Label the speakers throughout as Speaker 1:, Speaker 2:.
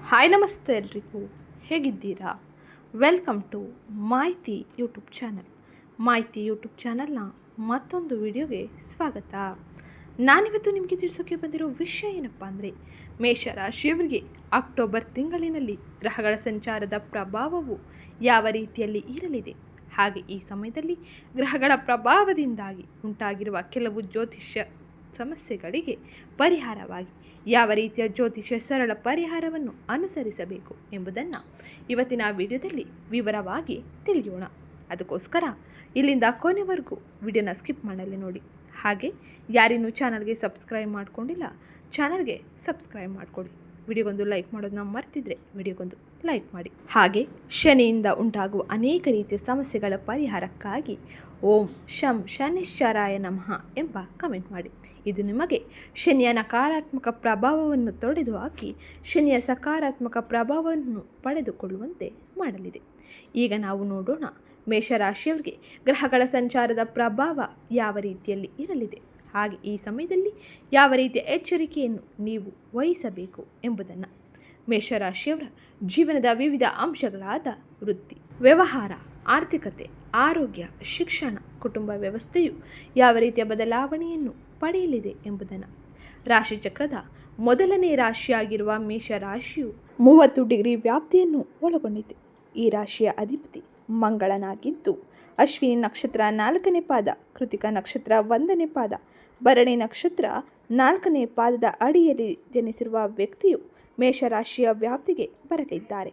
Speaker 1: Hi ನಮಸ್ತೆ ಎಲ್ರಿಗೂ, ಹೇಗಿದ್ದೀರಾ? ವೆಲ್ಕಮ್ ಟು ಮಾಹಿತಿ ಯೂಟ್ಯೂಬ್ ಚಾನಲ್. ಮಾಹಿತಿ ಯೂಟ್ಯೂಬ್ ಚಾನಲ್ನ ಮತ್ತೊಂದು ವಿಡಿಯೋಗೆ ಸ್ವಾಗತ. ನಾನಿವತ್ತು ನಿಮಗೆ ತಿಳಿಸೋಕ್ಕೆ ಬಂದಿರೋ ವಿಷಯ ಏನಪ್ಪ ಅಂದರೆ, ಮೇಷರಾಶಿಯವರಿಗೆ ಅಕ್ಟೋಬರ್ ತಿಂಗಳಿನಲ್ಲಿ ಗ್ರಹಗಳ ಸಂಚಾರದ ಪ್ರಭಾವವು ಯಾವ ರೀತಿಯಲ್ಲಿ ಇರಲಿದೆ, ಹಾಗೆ ಈ ಸಮಯದಲ್ಲಿ ಗ್ರಹಗಳ ಪ್ರಭಾವದಿಂದಾಗಿ ಉಂಟಾಗಿರುವ ಕೆಲವು ಜ್ಯೋತಿಷ್ಯ ಸಮಸ್ಯೆಗಳಿಗೆ ಪರಿಹಾರವಾಗಿ ಯಾವ ರೀತಿಯ ಜ್ಯೋತಿಷ್ಯ ಸರಳ ಪರಿಹಾರವನ್ನು ಅನುಸರಿಸಬೇಕು ಎಂಬುದನ್ನು ಇವತ್ತಿನ ವಿಡಿಯೋದಲ್ಲಿ ವಿವರವಾಗಿ ತಿಳಿಯೋಣ. ಅದಕ್ಕೋಸ್ಕರ ಇಲ್ಲಿಂದ ಕೊನೆವರೆಗೂ ವಿಡಿಯೋನ ಸ್ಕಿಪ್ ಮಾಡಲಿ ನೋಡಿ. ಹಾಗೆ ಯಾರಿನ್ನೂ ಚಾನಲ್ಗೆ ಸಬ್ಸ್ಕ್ರೈಬ್ ಮಾಡ್ಕೊಂಡಿಲ್ಲ, ಚಾನಲ್ಗೆ ಸಬ್ಸ್ಕ್ರೈಬ್ ಮಾಡಿಕೊಡಿ. ವಿಡಿಯೋಗೊಂದು ಲೈಕ್ ಮಾಡೋದನ್ನ ಮರ್ತಿದ್ರೆ ವಿಡಿಯೋಗೊಂದು ಲೈಕ್ ಮಾಡಿ. ಹಾಗೆ ಶನಿಯಿಂದ ಉಂಟಾಗುವ ಅನೇಕ ರೀತಿಯ ಸಮಸ್ಯೆಗಳ ಪರಿಹಾರಕ್ಕಾಗಿ ಓಂ ಶಂ ಶನಿಶ್ಚರಾಯ ನಮಃ ಎಂಬ ಕಮೆಂಟ್ ಮಾಡಿ. ಇದು ನಿಮಗೆ ಶನಿಯ ನಕಾರಾತ್ಮಕ ಪ್ರಭಾವವನ್ನು ತೊಡೆದು ಹಾಕಿ ಶನಿಯ ಸಕಾರಾತ್ಮಕ ಪ್ರಭಾವವನ್ನು ಪಡೆದುಕೊಳ್ಳುವಂತೆ ಮಾಡಲಿದೆ. ಈಗ ನಾವು ನೋಡೋಣ, ಮೇಷರಾಶಿಯವರಿಗೆ ಗ್ರಹಗಳ ಸಂಚಾರದ ಪ್ರಭಾವ ಯಾವ ರೀತಿಯಲ್ಲಿ ಇರಲಿದೆ, ಹಾಗೆ ಈ ಸಮಯದಲ್ಲಿ ಯಾವ ರೀತಿಯ ಎಚ್ಚರಿಕೆಯನ್ನು ನೀವು ವಹಿಸಬೇಕು ಎಂಬುದನ್ನು. ಮೇಷರಾಶಿಯವರ ಜೀವನದ ವಿವಿಧ ಅಂಶಗಳಾದ ವೃತ್ತಿ, ವ್ಯವಹಾರ, ಆರ್ಥಿಕತೆ, ಆರೋಗ್ಯ, ಶಿಕ್ಷಣ, ಕುಟುಂಬ ವ್ಯವಸ್ಥೆಯು ಯಾವ ರೀತಿಯ ಬದಲಾವಣೆಯನ್ನು ಪಡೆಯಲಿದೆ ಎಂಬುದನ್ನು. ರಾಶಿಚಕ್ರದ ಮೊದಲನೇ ರಾಶಿಯಾಗಿರುವ ಮೇಷರಾಶಿಯು 30 ಡಿಗ್ರಿ ವ್ಯಾಪ್ತಿಯನ್ನು ಒಳಗೊಂಡಿದೆ. ಈ ರಾಶಿಯ ಅಧಿಪತಿ ಮಂಗಳನಾಗಿದ್ದು, ಅಶ್ವಿನಿ ನಕ್ಷತ್ರ 4ನೇ ಪಾದ, ಕೃತಿಕ ನಕ್ಷತ್ರ 1ನೇ ಪಾದ, ಭರಣಿ ನಕ್ಷತ್ರ 4ನೇ ಪಾದದ ಅಡಿಯಲ್ಲಿ ಜನಿಸಿರುವ ವ್ಯಕ್ತಿಯು ಮೇಷರಾಶಿಯ ವ್ಯಾಪ್ತಿಗೆ ಬರಲಿದ್ದಾರೆ.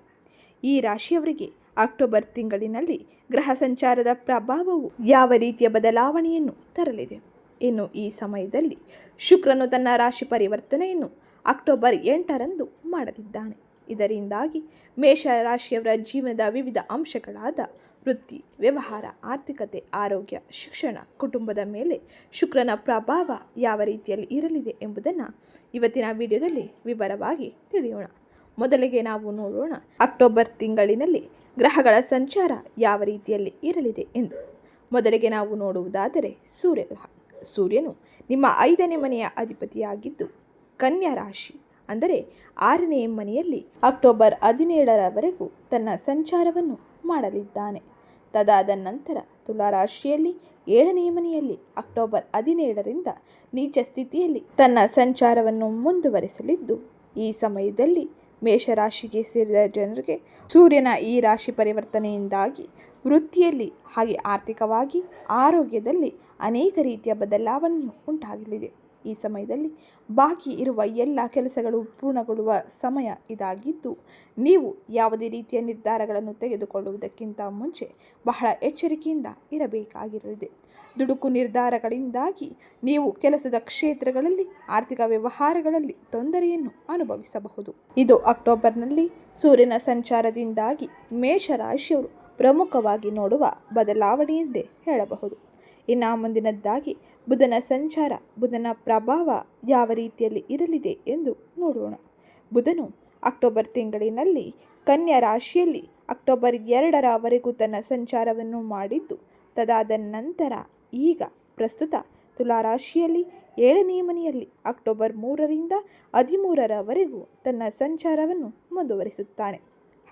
Speaker 1: ಈ ರಾಶಿಯವರಿಗೆ ಅಕ್ಟೋಬರ್ ತಿಂಗಳಿನಲ್ಲಿ ಗ್ರಹ ಸಂಚಾರದ ಪ್ರಭಾವವು ಯಾವ ರೀತಿಯ ಬದಲಾವಣೆಯನ್ನು ತರಲಿದೆ. ಇನ್ನು ಈ ಸಮಯದಲ್ಲಿ ಶುಕ್ರನು ತನ್ನ ರಾಶಿ ಪರಿವರ್ತನೆಯನ್ನು ಅಕ್ಟೋಬರ್ 8ರಂದು ಮಾಡಲಿದ್ದಾನೆ. ಇದರಿಂದಾಗಿ ಮೇಷರಾಶಿಯವರ ಜೀವನದ ವಿವಿಧ ಅಂಶಗಳಾದ ವೃತ್ತಿ, ವ್ಯವಹಾರ, ಆರ್ಥಿಕತೆ, ಆರೋಗ್ಯ, ಶಿಕ್ಷಣ, ಕುಟುಂಬದ ಮೇಲೆ ಶುಕ್ರನ ಪ್ರಭಾವ ಯಾವ ರೀತಿಯಲ್ಲಿ ಇರಲಿದೆ ಎಂಬುದನ್ನು ಇವತ್ತಿನ ವಿಡಿಯೋದಲ್ಲಿ ವಿವರವಾಗಿ ತಿಳಿಯೋಣ. ಮೊದಲಿಗೆ ನಾವು ನೋಡೋಣ, ಅಕ್ಟೋಬರ್ ತಿಂಗಳಿನಲ್ಲಿ ಗ್ರಹಗಳ ಸಂಚಾರ ಯಾವ ರೀತಿಯಲ್ಲಿ ಇರಲಿದೆ ಎಂದು. ಮೊದಲಿಗೆ ನಾವು ನೋಡುವುದಾದರೆ ಸೂರ್ಯಗ್ರಹ. ಸೂರ್ಯನು ನಿಮ್ಮ 5ನೇ ಮನೆಯ ಅಧಿಪತಿಯಾಗಿದ್ದು, ಕನ್ಯಾ ರಾಶಿ ಅಂದರೆ 6ನೇ ಮನೆಯಲ್ಲಿ ಅಕ್ಟೋಬರ್ 17ರವರೆಗೂ ತನ್ನ ಸಂಚಾರವನ್ನು ಮಾಡಲಿದ್ದಾನೆ. ತದಾದ ನಂತರ ತುಲಾರಾಶಿಯಲ್ಲಿ 7ನೇ ಮನೆಯಲ್ಲಿ ಅಕ್ಟೋಬರ್ 17ರಿಂದ ನೀಚ ಸ್ಥಿತಿಯಲ್ಲಿ ತನ್ನ ಸಂಚಾರವನ್ನು ಮುಂದುವರಿಸಲಿದ್ದು, ಈ ಸಮಯದಲ್ಲಿ ಮೇಷರಾಶಿಗೆ ಸೇರಿದ ಜನರಿಗೆ ಸೂರ್ಯನ ಈ ರಾಶಿ ಪರಿವರ್ತನೆಯಿಂದಾಗಿ ವೃತ್ತಿಯಲ್ಲಿ ಹಾಗೆ ಆರ್ಥಿಕವಾಗಿ ಆರೋಗ್ಯದಲ್ಲಿ ಅನೇಕ ರೀತಿಯ ಬದಲಾವಣೆಯು ಉಂಟಾಗಲಿದೆ. ಈ ಸಮಯದಲ್ಲಿ ಬಾಕಿ ಇರುವ ಎಲ್ಲ ಕೆಲಸಗಳು ಪೂರ್ಣಗೊಳ್ಳುವ ಸಮಯ ಇದಾಗಿದ್ದು, ನೀವು ಯಾವುದೇ ರೀತಿಯ ನಿರ್ಧಾರಗಳನ್ನು ತೆಗೆದುಕೊಳ್ಳುವುದಕ್ಕಿಂತ ಮುಂಚೆ ಬಹಳ ಎಚ್ಚರಿಕೆಯಿಂದ ಇರಬೇಕಾಗಿರಲಿದೆ. ದುಡುಕು ನಿರ್ಧಾರಗಳಿಂದಾಗಿ ನೀವು ಕೆಲಸದ ಕ್ಷೇತ್ರಗಳಲ್ಲಿ, ಆರ್ಥಿಕ ವ್ಯವಹಾರಗಳಲ್ಲಿ ತೊಂದರೆಯನ್ನು ಅನುಭವಿಸಬಹುದು. ಇದು ಅಕ್ಟೋಬರ್ನಲ್ಲಿ ಸೂರ್ಯನ ಸಂಚಾರದಿಂದಾಗಿ ಮೇಷರಾಶಿಯವರು ಪ್ರಮುಖವಾಗಿ ನೋಡುವ ಬದಲಾವಣೆಯೆಂದೇ ಹೇಳಬಹುದು. ಇನ್ನು ಮುಂದಿನದ್ದಾಗಿ ಬುಧನ ಸಂಚಾರ, ಬುಧನ ಪ್ರಭಾವ ಯಾವ ರೀತಿಯಲ್ಲಿ ಇರಲಿದೆ ಎಂದು ನೋಡೋಣ. ಬುಧನು ಅಕ್ಟೋಬರ್ ತಿಂಗಳಿನಲ್ಲಿ ಕನ್ಯಾ ರಾಶಿಯಲ್ಲಿ ಅಕ್ಟೋಬರ್ 2ರವರೆಗೂ ತನ್ನ ಸಂಚಾರವನ್ನು ಮಾಡಿದ್ದು, ತದಾದ ನಂತರ ಈಗ ಪ್ರಸ್ತುತ ತುಲಾರಾಶಿಯಲ್ಲಿ 7ನೇ ಮನೆಯಲ್ಲಿ ಅಕ್ಟೋಬರ್ 3ರಿಂದ 13ರವರೆಗೂ ತನ್ನ ಸಂಚಾರವನ್ನು ಮುಂದುವರಿಸುತ್ತಾನೆ.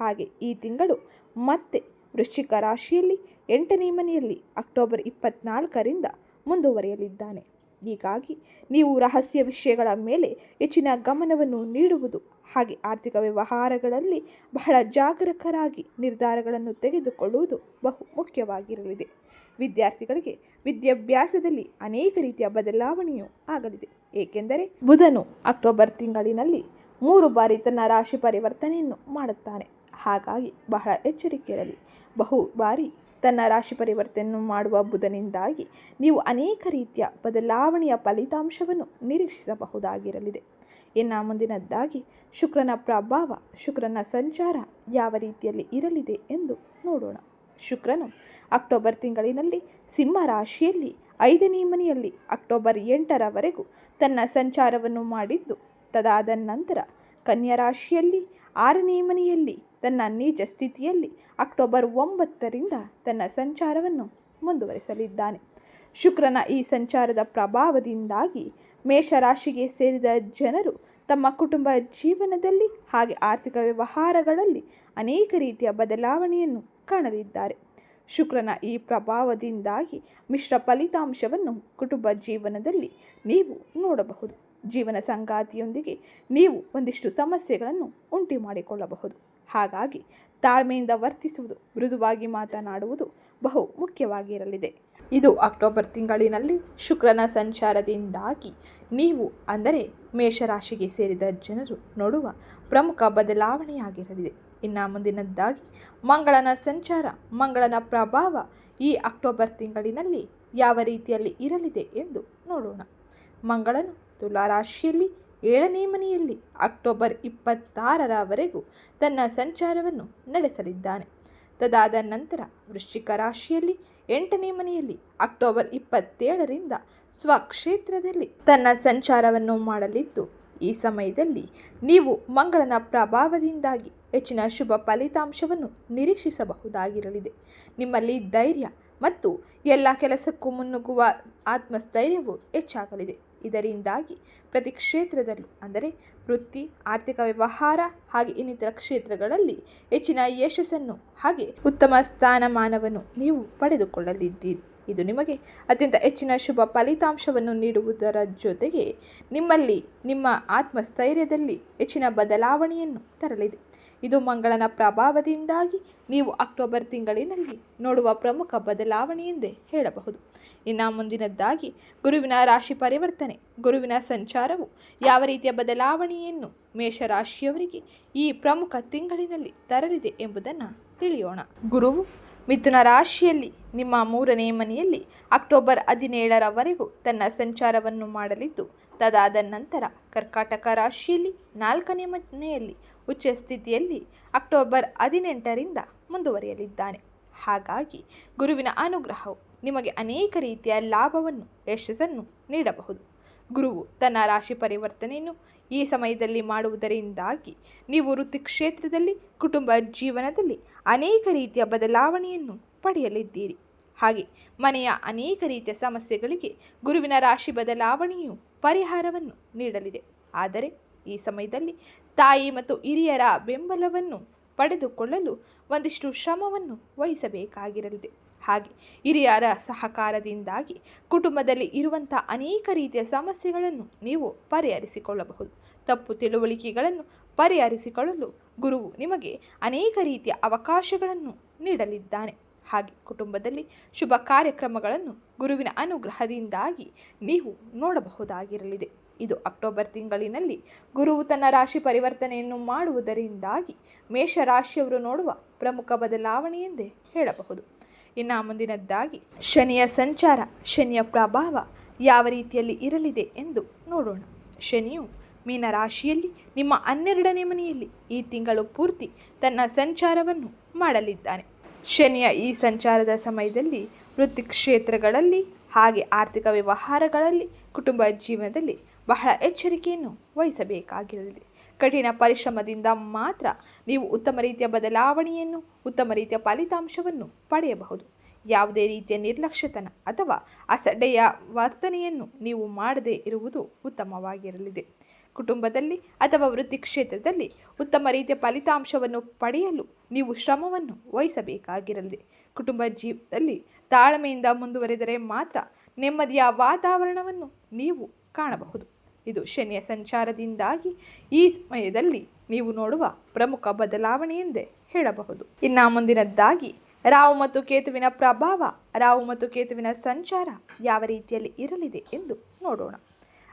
Speaker 1: ಹಾಗೆ ಈ ತಿಂಗಳು ಮತ್ತೆ ವೃಶ್ಚಿಕ ರಾಶಿಯಲ್ಲಿ 8ನೇ ಮನೆಯಲ್ಲಿ ಅಕ್ಟೋಬರ್ 24ರಿಂದ ಮುಂದುವರಿಯಲಿದ್ದಾನೆ. ಹೀಗಾಗಿ ನೀವು ರಹಸ್ಯ ವಿಷಯಗಳ ಮೇಲೆ ಹೆಚ್ಚಿನ ಗಮನವನ್ನು ನೀಡುವುದು ಹಾಗೆ ಆರ್ಥಿಕ ವ್ಯವಹಾರಗಳಲ್ಲಿ ಬಹಳ ಜಾಗರೂಕರಾಗಿ ನಿರ್ಧಾರಗಳನ್ನು ತೆಗೆದುಕೊಳ್ಳುವುದು ಬಹು ಮುಖ್ಯವಾಗಿರಲಿದೆ. ವಿದ್ಯಾರ್ಥಿಗಳಿಗೆ ವಿದ್ಯಾಭ್ಯಾಸದಲ್ಲಿ ಅನೇಕ ರೀತಿಯ ಬದಲಾವಣೆಯೂ ಆಗಲಿದೆ. ಏಕೆಂದರೆ ಬುಧನು ಅಕ್ಟೋಬರ್ ತಿಂಗಳಿನಲ್ಲಿ 3 ಬಾರಿ ತನ್ನ ರಾಶಿ ಪರಿವರ್ತನೆಯನ್ನು ಮಾಡುತ್ತಾನೆ. ಹಾಗಾಗಿ ಬಹಳ ಎಚ್ಚರಿಕೆ ಇರಲಿ. ಬಹು ಬಾರಿ ತನ್ನ ರಾಶಿ ಪರಿವರ್ತನೆಯನ್ನು ಮಾಡುವ ಬುಧನಿಂದಾಗಿ ನೀವು ಅನೇಕ ರೀತಿಯ ಬದಲಾವಣೆಯ ಫಲಿತಾಂಶವನ್ನು ನಿರೀಕ್ಷಿಸಬಹುದಾಗಿರಲಿದೆ. ಇನ್ನು ಮುಂದಿನದ್ದಾಗಿ ಶುಕ್ರನ ಪ್ರಭಾವ, ಶುಕ್ರನ ಸಂಚಾರ ಯಾವ ರೀತಿಯಲ್ಲಿ ಇರಲಿದೆ ಎಂದು ನೋಡೋಣ. ಶುಕ್ರನು ಅಕ್ಟೋಬರ್ ತಿಂಗಳಿನಲ್ಲಿ ಸಿಂಹ ರಾಶಿಯಲ್ಲಿ 5ನೇ ಮನೆಯಲ್ಲಿ ಅಕ್ಟೋಬರ್ 8ರವರೆಗೂ ತನ್ನ ಸಂಚಾರವನ್ನು ಮಾಡಿದ್ದು, ತದಾದ ನಂತರ ಕನ್ಯಾ ರಾಶಿಯಲ್ಲಿ 6ನೇ ಮನೆಯಲ್ಲಿ ತನ್ನ ನೀಚ ಸ್ಥಿತಿಯಲ್ಲಿ ಅಕ್ಟೋಬರ್ 9ರಿಂದ ತನ್ನ ಸಂಚಾರವನ್ನು ಮುಂದುವರಿಸಲಿದ್ದಾನೆ. ಶುಕ್ರನ ಈ ಸಂಚಾರದ ಪ್ರಭಾವದಿಂದಾಗಿ ಮೇಷರಾಶಿಗೆ ಸೇರಿದ ಜನರು ತಮ್ಮ ಕುಟುಂಬ ಜೀವನದಲ್ಲಿ ಹಾಗೆ ಆರ್ಥಿಕ ವ್ಯವಹಾರಗಳಲ್ಲಿ ಅನೇಕ ರೀತಿಯ ಬದಲಾವಣೆಯನ್ನು ಕಾಣಲಿದ್ದಾರೆ. ಶುಕ್ರನ ಈ ಪ್ರಭಾವದಿಂದಾಗಿ ಮಿಶ್ರ ಫಲಿತಾಂಶವನ್ನು ಕುಟುಂಬ ಜೀವನದಲ್ಲಿ ನೀವು ನೋಡಬಹುದು. ಜೀವನ ಸಂಗಾತಿಯೊಂದಿಗೆ ನೀವು ಒಂದಿಷ್ಟು ಸಮಸ್ಯೆಗಳನ್ನು ಉಂಟು ಮಾಡಿಕೊಳ್ಳಬಹುದು. ಹಾಗಾಗಿ ತಾಳ್ಮೆಯಿಂದ ವರ್ತಿಸುವುದು, ಮೃದುವಾಗಿ ಮಾತನಾಡುವುದು ಬಹು ಮುಖ್ಯವಾಗಿರಲಿದೆ. ಇದು ಅಕ್ಟೋಬರ್ ತಿಂಗಳಿನಲ್ಲಿ ಶುಕ್ರನ ಸಂಚಾರದಿಂದಾಗಿ ನೀವು ಅಂದರೆ ಮೇಷರಾಶಿಗೆ ಸೇರಿದ ಜನರು ನೋಡುವ ಪ್ರಮುಖ ಬದಲಾವಣೆಯಾಗಿರಲಿದೆ. ಇನ್ನು ಮುಂದಿನದ್ದಾಗಿ ಮಂಗಳನ ಸಂಚಾರ, ಮಂಗಳನ ಪ್ರಭಾವ ಈ ಅಕ್ಟೋಬರ್ ತಿಂಗಳಿನಲ್ಲಿ ಯಾವ ರೀತಿಯಲ್ಲಿ ಇರಲಿದೆ ಎಂದು ನೋಡೋಣ. ಮಂಗಳನು ತುಲಾ ರಾಶಿಯಲ್ಲಿ 7ನೇ ಮನೆಯಲ್ಲಿ ಅಕ್ಟೋಬರ್ 26ರವರೆಗೂ ತನ್ನ ಸಂಚಾರವನ್ನು ನಡೆಸಲಿದ್ದಾನೆ. ತದಾದ ನಂತರ ವೃಶ್ಚಿಕ ರಾಶಿಯಲ್ಲಿ 8ನೇ ಮನೆಯಲ್ಲಿ ಅಕ್ಟೋಬರ್ 27ರಿಂದ ಸ್ವಕ್ಷೇತ್ರದಲ್ಲಿ ತನ್ನ ಸಂಚಾರವನ್ನು ಮಾಡಲಿದ್ದು, ಈ ಸಮಯದಲ್ಲಿ ನೀವು ಮಂಗಳನ ಪ್ರಭಾವದಿಂದಾಗಿ ಹೆಚ್ಚಿನ ಶುಭ ಫಲಿತಾಂಶವನ್ನು ನಿರೀಕ್ಷಿಸಬಹುದಾಗಿರಲಿದೆ. ನಿಮ್ಮಲ್ಲಿ ಧೈರ್ಯ ಮತ್ತು ಎಲ್ಲ ಕೆಲಸಕ್ಕೂ ಮುನ್ನುಗ್ಗುವ ಆತ್ಮಸ್ಥೈರ್ಯವು ಹೆಚ್ಚಾಗಲಿದೆ. ಇದರಿಂದಾಗಿ ಪ್ರತಿ ಕ್ಷೇತ್ರದಲ್ಲೂ ಅಂದರೆ ವೃತ್ತಿ, ಆರ್ಥಿಕ ವ್ಯವಹಾರ ಹಾಗೆ ಇನ್ನಿತರ ಕ್ಷೇತ್ರಗಳಲ್ಲಿ ಹೆಚ್ಚಿನ ಯಶಸ್ಸನ್ನು ಹಾಗೆ ಉತ್ತಮ ಸ್ಥಾನಮಾನವನ್ನು ನೀವು ಪಡೆದುಕೊಳ್ಳಲಿದ್ದೀರಿ. ಇದು ನಿಮಗೆ ಅತ್ಯಂತ ಹೆಚ್ಚಿನ ಶುಭ ಫಲಿತಾಂಶವನ್ನು ನೀಡುವುದರ ಜೊತೆಗೆ ನಿಮ್ಮಲ್ಲಿ ನಿಮ್ಮ ಆತ್ಮಸ್ಥೈರ್ಯದಲ್ಲಿ ಹೆಚ್ಚಿನ ಬದಲಾವಣೆಯನ್ನು ತರಲಿದೆ. ಇದು ಮಂಗಳನ ಪ್ರಭಾವದಿಂದಾಗಿ ನೀವು ಅಕ್ಟೋಬರ್ ತಿಂಗಳಿನಲ್ಲಿ ನೋಡುವ ಪ್ರಮುಖ ಬದಲಾವಣೆ ಎಂದೇ ಹೇಳಬಹುದು. ಇನ್ನು ಮುಂದಿನದ್ದಾಗಿ ಗುರುವಿನ ರಾಶಿ ಪರಿವರ್ತನೆ, ಗುರುವಿನ ಸಂಚಾರವು ಯಾವ ರೀತಿಯ ಬದಲಾವಣೆಯನ್ನು ಮೇಷರಾಶಿಯವರಿಗೆ ಈ ಪ್ರಮುಖ ತಿಂಗಳಿನಲ್ಲಿ ತರಲಿದೆ ಎಂಬುದನ್ನು ತಿಳಿಯೋಣ. ಗುರುವು ಮಿಥುನ ರಾಶಿಯಲ್ಲಿ ನಿಮ್ಮ 3ನೇ ಮನೆಯಲ್ಲಿ ಅಕ್ಟೋಬರ್ 17ರವರೆಗೂ ತನ್ನ ಸಂಚಾರವನ್ನು ಮಾಡಲಿದ್ದು, ತದಾದ ನಂತರ ಕರ್ಕಾಟಕ ರಾಶಿಯಲ್ಲಿ 4ನೇ ಮನೆಯಲ್ಲಿ ಉಚ್ಚ ಸ್ಥಿತಿಯಲ್ಲಿ ಅಕ್ಟೋಬರ್ 18ರಿಂದ ಮುಂದುವರಿಯಲಿದ್ದಾನೆ. ಹಾಗಾಗಿ ಗುರುವಿನ ಅನುಗ್ರಹವು ನಿಮಗೆ ಅನೇಕ ರೀತಿಯ ಲಾಭವನ್ನು, ಯಶಸ್ಸನ್ನು ನೀಡಬಹುದು. ಗುರುವು ತನ್ನ ರಾಶಿ ಪರಿವರ್ತನೆಯನ್ನು ಈ ಸಮಯದಲ್ಲಿ ಮಾಡುವುದರಿಂದಾಗಿ ನೀವು ವೃತ್ತಿ ಕ್ಷೇತ್ರದಲ್ಲಿ, ಕುಟುಂಬ ಜೀವನದಲ್ಲಿ ಅನೇಕ ರೀತಿಯ ಬದಲಾವಣೆಯನ್ನು ಪಡೆಯಲಿದ್ದೀರಿ. ಹಾಗೆ ಮನೆಯ ಅನೇಕ ರೀತಿಯ ಸಮಸ್ಯೆಗಳಿಗೆ ಗುರುವಿನ ರಾಶಿ ಬದಲಾವಣೆಯು ಪರಿಹಾರವನ್ನು ನೀಡಲಿದೆ. ಆದರೆ ಈ ಸಮಯದಲ್ಲಿ ತಾಯಿ ಮತ್ತು ಹಿರಿಯರ ಬೆಂಬಲವನ್ನು ಪಡೆದುಕೊಳ್ಳಲು ಒಂದಿಷ್ಟು ಶ್ರಮವನ್ನು ವಹಿಸಬೇಕಾಗಿರಲಿದೆ. ಹಾಗೆ ಹಿರಿಯರ ಸಹಕಾರದಿಂದಾಗಿ ಕುಟುಂಬದಲ್ಲಿ ಇರುವಂಥ ಅನೇಕ ರೀತಿಯ ಸಮಸ್ಯೆಗಳನ್ನು ನೀವು ಪರಿಹರಿಸಿಕೊಳ್ಳಬಹುದು. ತಪ್ಪು ತಿಳುವಳಿಕೆಗಳನ್ನು ಪರಿಹರಿಸಿಕೊಳ್ಳಲು ಗುರುವು ನಿಮಗೆ ಅನೇಕ ರೀತಿಯ ಅವಕಾಶಗಳನ್ನು ನೀಡಲಿದ್ದಾನೆ. ಹಾಗೆ ಕುಟುಂಬದಲ್ಲಿ ಶುಭ ಕಾರ್ಯಕ್ರಮಗಳನ್ನು ಗುರುವಿನ ಅನುಗ್ರಹದಿಂದಾಗಿ ನೀವು ನೋಡಬಹುದಾಗಿರಲಿದೆ. ಇದು ಅಕ್ಟೋಬರ್ ತಿಂಗಳಿನಲ್ಲಿ ಗುರುವು ತನ್ನ ರಾಶಿ ಪರಿವರ್ತನೆಯನ್ನು ಮಾಡುವುದರಿಂದಾಗಿ ಮೇಷರಾಶಿಯವರು ನೋಡುವ ಪ್ರಮುಖ ಬದಲಾವಣೆ ಎಂದೇ ಹೇಳಬಹುದು. ಇನ್ನು ಮುಂದಿನದ್ದಾಗಿ ಶನಿಯ ಸಂಚಾರ, ಶನಿಯ ಪ್ರಭಾವ ಯಾವ ರೀತಿಯಲ್ಲಿ ಇರಲಿದೆ ಎಂದು ನೋಡೋಣ. ಶನಿಯು ಮೀನ ರಾಶಿಯಲ್ಲಿ ನಿಮ್ಮ 12ನೇ ಮನೆಯಲ್ಲಿ ಈ ತಿಂಗಳು ಪೂರ್ತಿ ತನ್ನ ಸಂಚಾರವನ್ನು ಮಾಡಲಿದ್ದಾನೆ. ಶನಿಯ ಈ ಸಂಚಾರದ ಸಮಯದಲ್ಲಿ ವೃತ್ತಿ ಕ್ಷೇತ್ರಗಳಲ್ಲಿ ಹಾಗೆ ಆರ್ಥಿಕ ವ್ಯವಹಾರಗಳಲ್ಲಿ, ಕುಟುಂಬ ಜೀವನದಲ್ಲಿ ಬಹಳ ಎಚ್ಚರಿಕೆಯನ್ನು ವಹಿಸಬೇಕಾಗಿರಲಿದೆ. ಕಠಿಣ ಪರಿಶ್ರಮದಿಂದ ಮಾತ್ರ ನೀವು ಉತ್ತಮ ರೀತಿಯ ಬದಲಾವಣೆಯನ್ನು, ಉತ್ತಮ ರೀತಿಯ ಫಲಿತಾಂಶವನ್ನು ಪಡೆಯಬಹುದು. ಯಾವುದೇ ರೀತಿಯ ನಿರ್ಲಕ್ಷ್ಯತನ ಅಥವಾ ಅಸಡ್ಡೆಯ ವರ್ತನೆಯನ್ನು ನೀವು ಮಾಡದೇ ಇರುವುದು ಉತ್ತಮವಾಗಿರಲಿದೆ. ಕುಟುಂಬದಲ್ಲಿ ಅಥವಾ ವೃತ್ತಿ ಕ್ಷೇತ್ರದಲ್ಲಿ ಉತ್ತಮ ರೀತಿಯ ಫಲಿತಾಂಶವನ್ನು ಪಡೆಯಲು ನೀವು ಶ್ರಮವನ್ನು ವಹಿಸಬೇಕಾಗಿರಲಿದೆ. ಕುಟುಂಬ ಜೀವನದಲ್ಲಿ ತಾಳ್ಮೆಯಿಂದ ಮುಂದುವರೆದರೆ ಮಾತ್ರ ನೆಮ್ಮದಿಯ ವಾತಾವರಣವನ್ನು ನೀವು ಕಾಣಬಹುದು. ಇದು ಶನಿಯ ಸಂಚಾರದಿಂದಾಗಿ ಈ ಸಮಯದಲ್ಲಿ ನೀವು ನೋಡುವ ಪ್ರಮುಖ ಬದಲಾವಣೆ ಎಂದೇ ಹೇಳಬಹುದು. ಇನ್ನು ಮುಂದಿನದ್ದಾಗಿ ರಾಹು ಮತ್ತು ಕೇತುವಿನ ಪ್ರಭಾವ, ರಾಹು ಮತ್ತು ಕೇತುವಿನ ಸಂಚಾರ ಯಾವ ರೀತಿಯಲ್ಲಿ ಇರಲಿದೆ ಎಂದು ನೋಡೋಣ.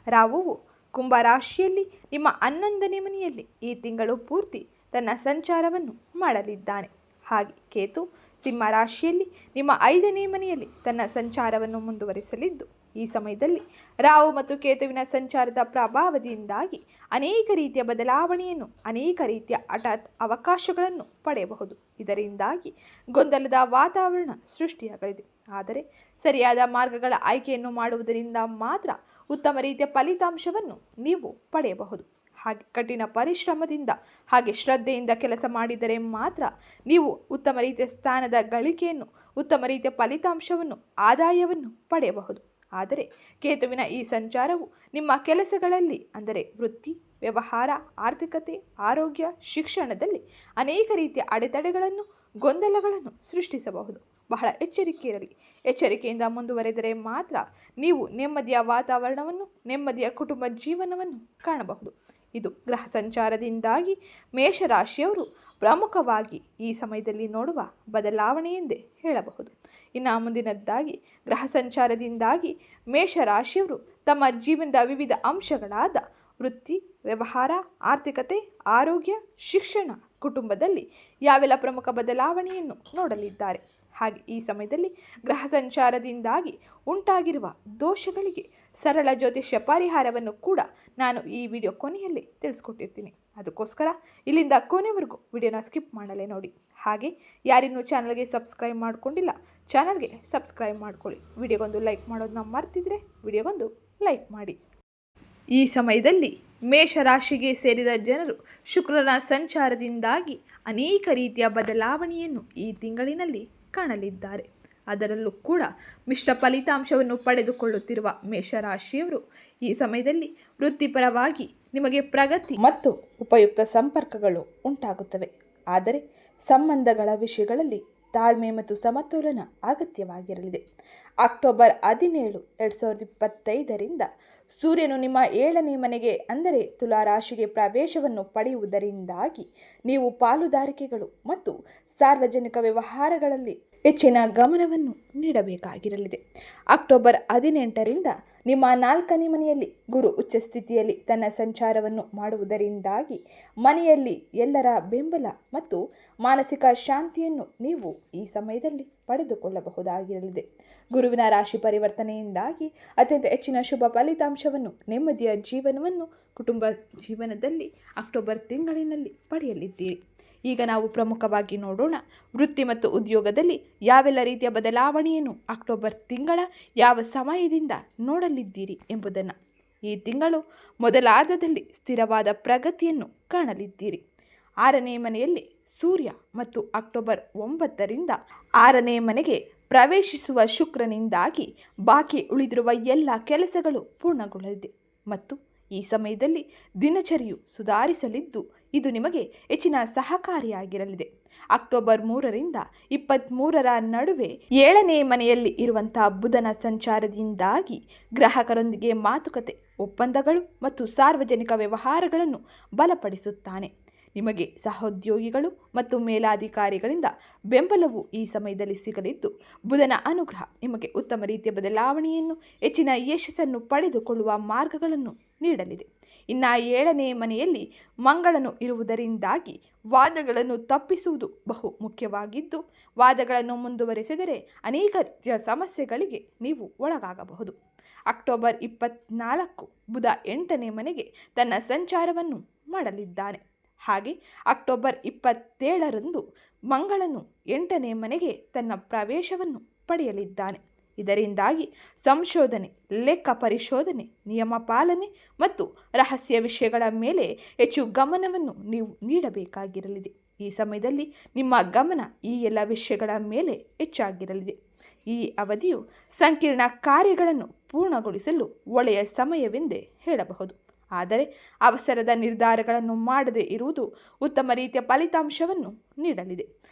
Speaker 1: ರಾಹುವು ಕುಂಭ ರಾಶಿಯಲ್ಲಿ ನಿಮ್ಮ 11ನೇ ಮನೆಯಲ್ಲಿ ಈ ತಿಂಗಳು ಪೂರ್ತಿ ತನ್ನ ಸಂಚಾರವನ್ನು ಮಾಡಲಿದ್ದಾನೆ. ಹಾಗೆ ಕೇತು ಸಿಂಹ ರಾಶಿಯಲ್ಲಿ ನಿಮ್ಮ 5ನೇ ಮನೆಯಲ್ಲಿ ತನ್ನ ಸಂಚಾರವನ್ನು ಮುಂದುವರಿಸಲಿದ್ದು, ಈ ಸಮಯದಲ್ಲಿ ರಾಹು ಮತ್ತು ಕೇತುವಿನ ಸಂಚಾರದ ಪ್ರಭಾವದಿಂದಾಗಿ ಅನೇಕ ರೀತಿಯ ಬದಲಾವಣೆಯನ್ನು, ಅನೇಕ ರೀತಿಯ ಹಠಾತ್ ಅವಕಾಶಗಳನ್ನು ಪಡೆಯಬಹುದು. ಇದರಿಂದಾಗಿ ಗೊಂದಲದ ವಾತಾವರಣ ಸೃಷ್ಟಿಯಾಗಲಿದೆ. ಆದರೆ ಸರಿಯಾದ ಮಾರ್ಗಗಳ ಆಯ್ಕೆಯನ್ನು ಮಾಡುವುದರಿಂದ ಮಾತ್ರ ಉತ್ತಮ ರೀತಿಯ ಫಲಿತಾಂಶವನ್ನು ನೀವು ಪಡೆಯಬಹುದು. ಹಾಗೆ ಕಠಿಣ ಪರಿಶ್ರಮದಿಂದ ಹಾಗೆ ಶ್ರದ್ಧೆಯಿಂದ ಕೆಲಸ ಮಾಡಿದರೆ ಮಾತ್ರ ನೀವು ಉತ್ತಮ ರೀತಿಯ ಸ್ಥಾನದ ಗಳಿಕೆಯನ್ನು, ಉತ್ತಮ ರೀತಿಯ ಫಲಿತಾಂಶವನ್ನು, ಆದಾಯವನ್ನು ಪಡೆಯಬಹುದು. ಆದರೆ ಕೇತುವಿನ ಈ ಸಂಚಾರವು ನಿಮ್ಮ ಕೆಲಸಗಳಲ್ಲಿ ಅಂದರೆ ವೃತ್ತಿ, ವ್ಯವಹಾರ, ಆರ್ಥಿಕತೆ, ಆರೋಗ್ಯ, ಶಿಕ್ಷಣದಲ್ಲಿ ಅನೇಕ ರೀತಿಯ ಅಡೆತಡೆಗಳನ್ನು, ಗೊಂದಲಗಳನ್ನು ಸೃಷ್ಟಿಸಬಹುದು. ಬಹಳ ಎಚ್ಚರಿಕೆ ಇರಲಿ. ಎಚ್ಚರಿಕೆಯಿಂದ ಮುಂದುವರೆದರೆ ಮಾತ್ರ ನೀವು ನೆಮ್ಮದಿಯ ವಾತಾವರಣವನ್ನು, ನೆಮ್ಮದಿಯ ಕುಟುಂಬ ಜೀವನವನ್ನು ಕಾಣಬಹುದು. ಇದು ಗ್ರಹ ಸಂಚಾರದಿಂದಾಗಿ ಮೇಷರಾಶಿಯವರು ಪ್ರಮುಖವಾಗಿ ಈ ಸಮಯದಲ್ಲಿ ನೋಡುವ ಬದಲಾವಣೆ ಎಂದೇ ಹೇಳಬಹುದು. ಇನ್ನು ಮುಂದಿನದ್ದಾಗಿ ಗ್ರಹ ಸಂಚಾರದಿಂದಾಗಿ ಮೇಷರಾಶಿಯವರು ತಮ್ಮ ಜೀವನದ ವಿವಿಧ ಅಂಶಗಳಾದ ವೃತ್ತಿ, ವ್ಯವಹಾರ, ಆರ್ಥಿಕತೆ, ಆರೋಗ್ಯ, ಶಿಕ್ಷಣ, ಕುಟುಂಬದಲ್ಲಿ ಯಾವೆಲ್ಲ ಪ್ರಮುಖ ಬದಲಾವಣೆಯನ್ನು ನೋಡಲಿದ್ದಾರೆ. ಹಾಗೆ ಈ ಸಮಯದಲ್ಲಿ ಗ್ರಹ ಸಂಚಾರದಿಂದಾಗಿ ಉಂಟಾಗಿರುವ ದೋಷಗಳಿಗೆ ಸರಳ ಜ್ಯೋತಿಷ್ಯ ಪರಿಹಾರವನ್ನು ಕೂಡ ನಾನು ಈ ವಿಡಿಯೋ ಕೊನೆಯಲ್ಲಿ ತಿಳಿಸ್ಕೊಟ್ಟಿರ್ತೀನಿ. ಅದಕ್ಕೋಸ್ಕರ ಇಲ್ಲಿಂದ ಕೊನೆವರೆಗೂ ವಿಡಿಯೋನ ಸ್ಕಿಪ್ ಮಾಡಲೇ ನೋಡಿ. ಹಾಗೆ ಯಾರಿನ್ನೂ ಚಾನಲ್ಗೆ ಸಬ್ಸ್ಕ್ರೈಬ್ ಮಾಡ್ಕೊಂಡಿಲ್ಲ, ಚಾನಲ್ಗೆ ಸಬ್ಸ್ಕ್ರೈಬ್ ಮಾಡ್ಕೊಳ್ಳಿ. ವಿಡಿಯೋಗೊಂದು ಲೈಕ್ ಮಾಡೋದನ್ನ ಮರ್ತಿದ್ರೆ ವಿಡಿಯೋಗೊಂದು ಲೈಕ್ ಮಾಡಿ. ಈ ಸಮಯದಲ್ಲಿ ಮೇಷರಾಶಿಗೆ ಸೇರಿದ ಜನರು ಶುಕ್ರನ ಸಂಚಾರದಿಂದಾಗಿ ಅನೇಕ ರೀತಿಯ ಬದಲಾವಣೆಯನ್ನು ಈ ತಿಂಗಳಿನಲ್ಲಿ ಕಾಣಲಿದ್ದಾರೆ. ಅದರಲ್ಲೂ ಕೂಡ ಮಿಶ್ರ ಫಲಿತಾಂಶವನ್ನು ಪಡೆದುಕೊಳ್ಳುತ್ತಿರುವ ಮೇಷರಾಶಿಯವರು ಈ ಸಮಯದಲ್ಲಿ ವೃತ್ತಿಪರವಾಗಿ ನಿಮಗೆ ಪ್ರಗತಿ ಮತ್ತು ಉಪಯುಕ್ತ ಸಂಪರ್ಕಗಳು ಉಂಟಾಗುತ್ತವೆ. ಆದರೆ ಸಂಬಂಧಗಳ ವಿಷಯಗಳಲ್ಲಿ ತಾಳ್ಮೆ ಮತ್ತು ಸಮತೋಲನ ಅಗತ್ಯವಾಗಿರಲಿದೆ. ಅಕ್ಟೋಬರ್ 17, 2025ರಿಂದ ಸೂರ್ಯನು ನಿಮ್ಮ 7ನೇ ಮನೆಗೆ ಅಂದರೆ ತುಲಾರಾಶಿಗೆ ಪ್ರವೇಶವನ್ನು ಪಡೆಯುವುದರಿಂದಾಗಿ ನೀವು ಪಾಲುದಾರಿಕೆಗಳು ಮತ್ತು ಸಾರ್ವಜನಿಕ ವ್ಯವಹಾರಗಳಲ್ಲಿ ಹೆಚ್ಚಿನ ಗಮನವನ್ನು ನೀಡಬೇಕಾಗಿರಲಿದೆ. ಅಕ್ಟೋಬರ್ 18ರಿಂದ ನಿಮ್ಮ 4ನೇ ಮನೆಯಲ್ಲಿ ಗುರು ಉಚ್ಚ ಸ್ಥಿತಿಯಲ್ಲಿ ತನ್ನ ಸಂಚಾರವನ್ನು ಮಾಡುವುದರಿಂದಾಗಿ ಮನೆಯಲ್ಲಿ ಎಲ್ಲರ ಬೆಂಬಲ ಮತ್ತು ಮಾನಸಿಕ ಶಾಂತಿಯನ್ನು ನೀವು ಈ ಸಮಯದಲ್ಲಿ ಪಡೆದುಕೊಳ್ಳಬಹುದಾಗಿರಲಿದೆ. ಗುರುವಿನ ರಾಶಿ ಪರಿವರ್ತನೆಯಿಂದಾಗಿ ಅತ್ಯಂತ ಹೆಚ್ಚಿನ ಶುಭ ಫಲಿತಾಂಶವನ್ನು, ನೆಮ್ಮದಿಯ ಜೀವನವನ್ನು ಕುಟುಂಬ ಜೀವನದಲ್ಲಿ ಅಕ್ಟೋಬರ್ ತಿಂಗಳಿನಲ್ಲಿ ಪಡೆಯಲಿದ್ದೀರಿ. ಈಗ ನಾವು ಪ್ರಮುಖವಾಗಿ ನೋಡೋಣ, ವೃತ್ತಿ ಮತ್ತು ಉದ್ಯೋಗದಲ್ಲಿ ಯಾವೆಲ್ಲ ರೀತಿಯ ಬದಲಾವಣೆಯನ್ನು ಅಕ್ಟೋಬರ್ ತಿಂಗಳ ಯಾವ ಸಮಯದಿಂದ ನೋಡಲಿದ್ದೀರಿ ಎಂಬುದನ್ನು. ಈ ತಿಂಗಳು ಮೊದಲಾರ್ಧದಲ್ಲಿ ಸ್ಥಿರವಾದ ಪ್ರಗತಿಯನ್ನು ಕಾಣಲಿದ್ದೀರಿ. 6ನೇ ಮನೆಯಲ್ಲಿ ಸೂರ್ಯ ಮತ್ತು ಅಕ್ಟೋಬರ್ 9ರಿಂದ 6ನೇ ಮನೆಗೆ ಪ್ರವೇಶಿಸುವ ಶುಕ್ರನಿಂದಾಗಿ ಬಾಕಿ ಉಳಿದಿರುವ ಎಲ್ಲ ಕೆಲಸಗಳು ಪೂರ್ಣಗೊಳ್ಳಲಿದೆ ಮತ್ತು ಈ ಸಮಯದಲ್ಲಿ ದಿನಚರಿಯು ಸುಧಾರಿಸಲಿದ್ದು ಇದು ನಿಮಗೆ ಹೆಚ್ಚಿನ ಸಹಕಾರಿಯಾಗಿರಲಿದೆ. ಅಕ್ಟೋಬರ್ 3ರಿಂದ 23ರ ನಡುವೆ 7ನೇ ಮನೆಯಲ್ಲಿ ಇರುವಂತಹ ಬುಧನ ಸಂಚಾರದಿಂದಾಗಿ ಗ್ರಾಹಕರೊಂದಿಗೆ ಮಾತುಕತೆ, ಒಪ್ಪಂದಗಳು ಮತ್ತು ಸಾರ್ವಜನಿಕ ವ್ಯವಹಾರಗಳನ್ನು ಬಲಪಡಿಸುತ್ತಾನೆ. ನಿಮಗೆ ಸಹೋದ್ಯೋಗಿಗಳು ಮತ್ತು ಮೇಲಾಧಿಕಾರಿಗಳಿಂದ ಬೆಂಬಲವು ಈ ಸಮಯದಲ್ಲಿ ಸಿಗಲಿದ್ದು ಬುಧನ ಅನುಗ್ರಹ ನಿಮಗೆ ಉತ್ತಮ ರೀತಿಯ ಬದಲಾವಣೆಯನ್ನು, ಹೆಚ್ಚಿನ ಯಶಸ್ಸನ್ನು ಪಡೆದುಕೊಳ್ಳುವ ಮಾರ್ಗಗಳನ್ನು ನೀಡಲಿದೆ. ಇನ್ನು 7ನೇ ಮನೆಯಲ್ಲಿ ಮಂಗಳನು ಇರುವುದರಿಂದಾಗಿ ವಾದಗಳನ್ನು ತಪ್ಪಿಸುವುದು ಬಹು ಮುಖ್ಯವಾಗಿದ್ದು, ವಾದಗಳನ್ನು ಮುಂದುವರೆಸಿದರೆ ಅನೇಕ ರೀತಿಯ ಸಮಸ್ಯೆಗಳಿಗೆ ನೀವು ಒಳಗಾಗಬಹುದು. ಅಕ್ಟೋಬರ್ 24 ಬುಧ 8ನೇ ಮನೆಗೆ ತನ್ನ ಸಂಚಾರವನ್ನು ಮಾಡಲಿದ್ದಾನೆ. ಹಾಗೆ ಅಕ್ಟೋಬರ್ 27ರಂದು ಮಂಗಳನು 8ನೇ ಮನೆಗೆ ತನ್ನ ಪ್ರವೇಶವನ್ನು ಪಡೆಯಲಿದ್ದಾನೆ. ಇದರಿಂದಾಗಿ ಸಂಶೋಧನೆ, ಲೆಕ್ಕ ಪರಿಶೋಧನೆ, ನಿಯಮ ಪಾಲನೆ ಮತ್ತು ರಹಸ್ಯ ವಿಷಯಗಳ ಮೇಲೆ ಹೆಚ್ಚು ಗಮನವನ್ನು ನೀವು ನೀಡಬೇಕಾಗಿರಲಿದೆ. ಈ ಸಮಯದಲ್ಲಿ ನಿಮ್ಮ ಗಮನ ಈ ಎಲ್ಲ ವಿಷಯಗಳ ಮೇಲೆ ಹೆಚ್ಚಾಗಿರಲಿದೆ. ಈ ಅವಧಿಯು ಸಂಕೀರ್ಣ ಕಾರ್ಯಗಳನ್ನು ಪೂರ್ಣಗೊಳಿಸಲು ಒಳ್ಳೆಯ ಸಮಯವೆಂದೇ ಹೇಳಬಹುದು. ಆದರೆ ಅವಸರದ ನಿರ್ಧಾರಗಳನ್ನು ಮಾಡದೇ ಇರುವುದು ಉತ್ತಮ ರೀತಿಯ ಫಲಿತಾಂಶವನ್ನು ನೀಡಲಿದೆ.